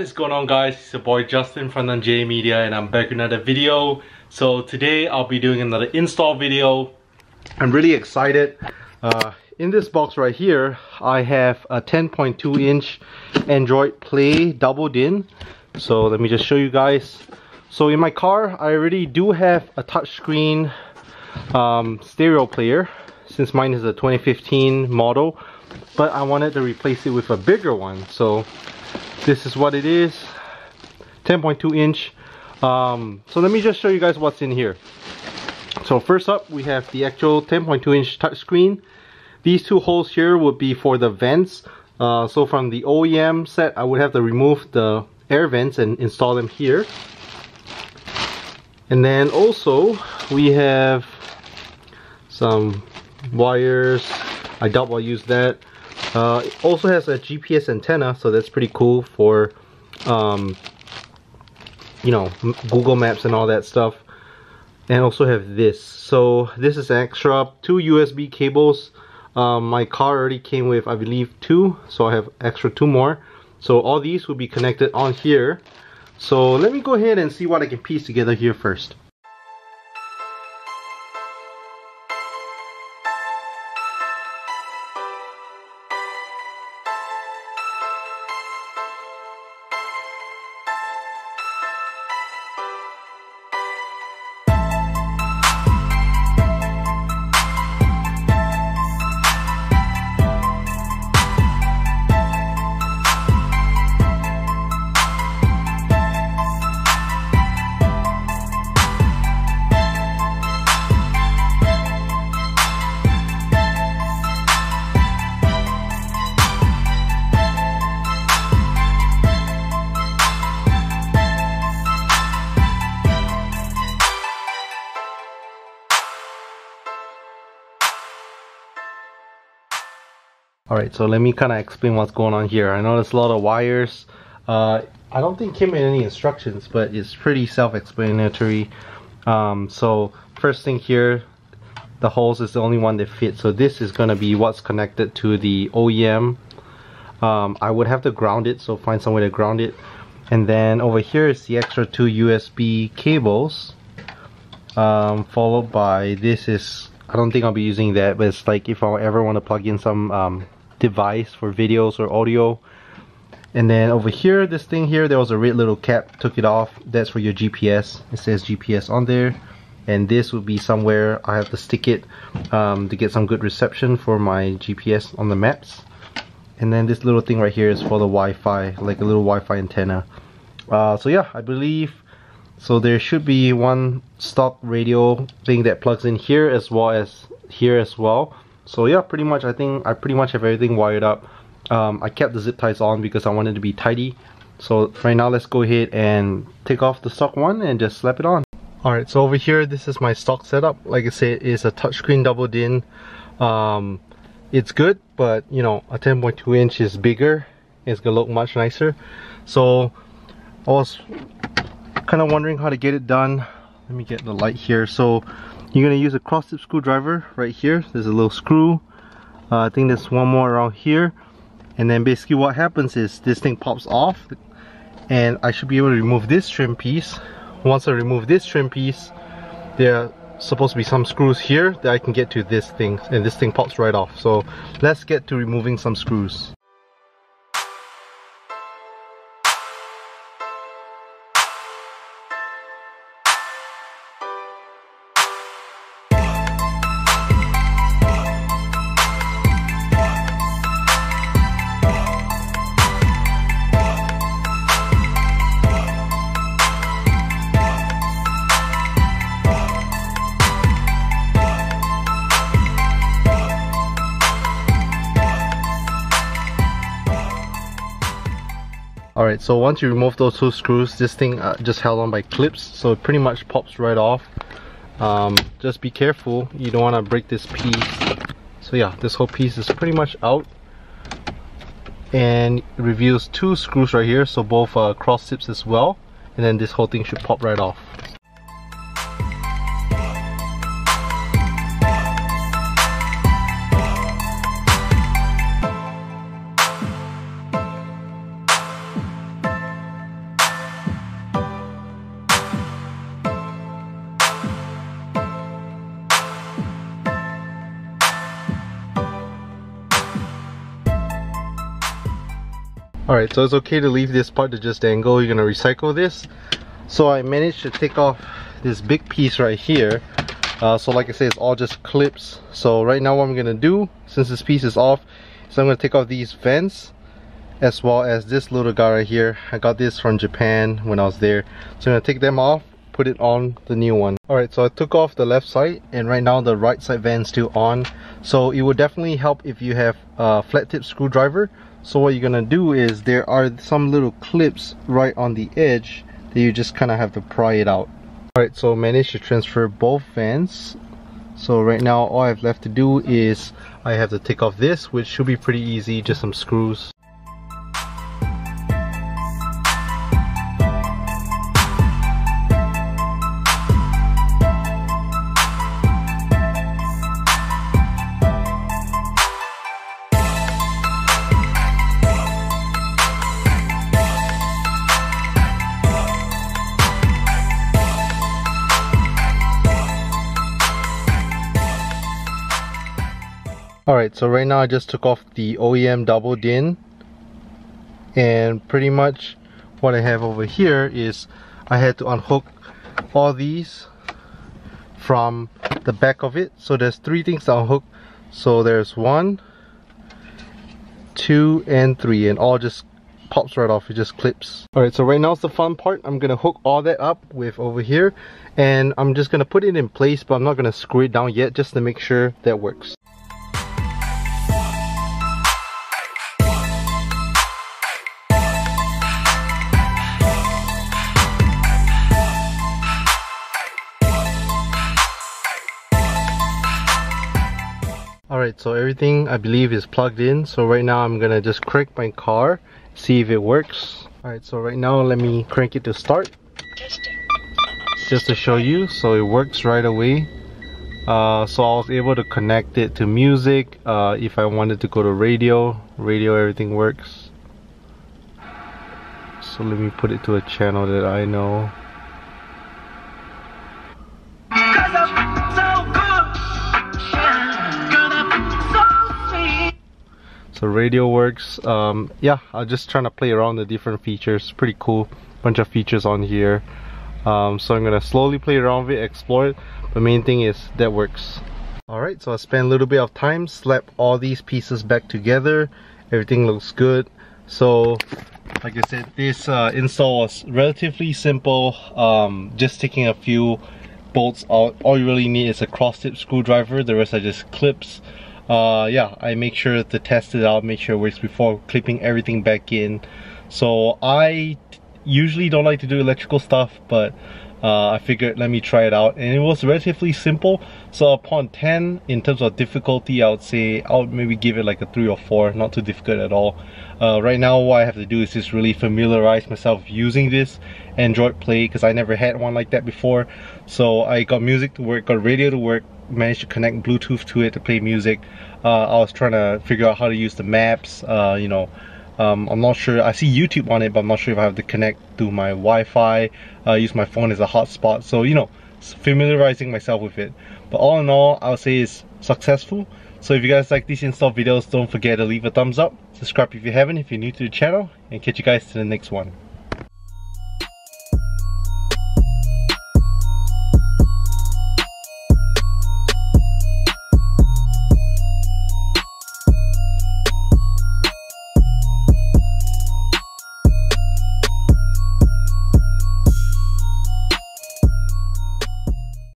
What is going on, guys? It's your boy Justin from J Media and I'm back with another video. So today I'll be doing another install video. I'm really excited. In this box right here I have a 10.2 inch Android Play doubled in. So let me just show you guys. So in my car I already do have a touchscreen stereo player, since mine is a 2015 model, but I wanted to replace it with a bigger one. So this is what it is, 10.2 inch. So let me just show you guys what's in here. So first up we have the actual 10.2 inch touchscreen. These two holes here would be for the vents. So from the OEM set I would have to remove the air vents and install them here. And then also we have some wires. I doubt I'll use that. It also has a GPS antenna, so that's pretty cool for you know, Google Maps and all that stuff. And also have this. So this is extra, 2 USB cables. My car already came with, I believe, 2, so I have extra 2 more. So all these will be connected on here. So let me go ahead and see what I can piece together here first. Alright, so let me kind of explain what's going on here. I know there's a lot of wires. I don't think it came in any instructions, but it's pretty self-explanatory. So first thing here, the holes is the only one that fits. So this is going to be what's connected to the OEM. I would have to ground it, so find some way to ground it. And then over here is the extra 2 USB cables. Followed by, this is, I don't think I'll be using that, but it's like if I ever want to plug in some device for videos or audio. And then over here, this thing here, there was a red little cap, took it off. That's for your GPS. It says GPS on there. And this would be somewhere I have to stick it to get some good reception for my GPS on the maps. And then this little thing right here is for the Wi-Fi, like a little Wi-Fi antenna. So yeah, I believe, so there should be one stock radio thing that plugs in here as well as here as well. So yeah, pretty much I think I pretty much have everything wired up. I kept the zip ties on because I wanted to be tidy. So right now let's go ahead and take off the stock one and just slap it on. Alright, so over here this is my stock setup. Like I said, it's a touchscreen doubled in. It's good, but you know, a 10.2 inch is bigger. It's gonna look much nicer. So I was kind of wondering how to get it done. Let me get the light here. So you're gonna use a cross tip screwdriver right here. There's a little screw. I think there's one more around here. And then basically what happens is this thing pops off and I should be able to remove this trim piece. Once I remove this trim piece, there are supposed to be some screws here that I can get to this thing, and this thing pops right off. So let's get to removing some screws. Alright, so once you remove those 2 screws, this thing just held on by clips, so it pretty much pops right off. Just be careful, you don't want to break this piece. So yeah, this whole piece is pretty much out. And it reveals 2 screws right here, so both cross tips as well. And then this whole thing should pop right off. Alright, so it's okay to leave this part to just angle. You're gonna recycle this. So I managed to take off this big piece right here. So like I said, it's all just clips. So right now what I'm gonna do, since this piece is off, is I'm gonna take off these vents as well as this little guy right here. I got this from Japan when I was there. So I'm gonna take them off, put it on the new one. Alright, so I took off the left side, and right now the right side vent's still on. So it would definitely help if you have a flat tip screwdriver. So what you're gonna do is there are some little clips right on the edge that you just kind of have to pry it out. Alright, so managed to transfer both vents. So right now all I have left to do is I have to take off this, which should be pretty easy, just some screws. Alright, so right now I just took off the OEM double din, and pretty much what I have over here is I had to unhook all these from the back of it. So there's 3 things to unhook. So there's 1, 2, and 3, and all just pops right off. It just clips. Alright, so right now it's the fun part. I'm gonna hook all that up with over here, and I'm just gonna put it in place, but I'm not gonna screw it down yet, just to make sure that works. Alright, so everything I believe is plugged in. So right now I'm gonna just crank my car, see if it works. Alright, so right now let me crank it to start. Just to show you, so it works right away. So I was able to connect it to music. If I wanted to go to radio, everything works. So let me put it to a channel that I know. So radio works. Yeah, I'm just trying to play around the different features. Pretty cool, bunch of features on here. So I'm gonna slowly play around with it, explore it. The main thing is that works. Alright, so I spent a little bit of time, slapped all these pieces back together. Everything looks good. So like I said, this install was relatively simple. Just taking a few bolts out. All you really need is a cross tip screwdriver. The rest are just clips. Yeah, I make sure to test it out, make sure it works before clipping everything back in. So I usually don't like to do electrical stuff, but I figured let me try it out, and it was relatively simple. So upon 10 in terms of difficulty, I would say I would maybe give it like a 3 or 4, not too difficult at all. Right now what I have to do is just really familiarize myself using this Android Play, because I never had one like that before. So I got music to work, got radio to work, managed to connect Bluetooth to it to play music. I was trying to figure out how to use the maps. You know, I'm not sure. I see YouTube on it, but I'm not sure if I have to connect to my Wi-Fi, use my phone as a hotspot. So, you know, familiarizing myself with it. But all in all, I would say it's successful. So if you guys like these install videos, don't forget to leave a thumbs up, subscribe if you haven't, if you're new to the channel, and catch you guys to the next one.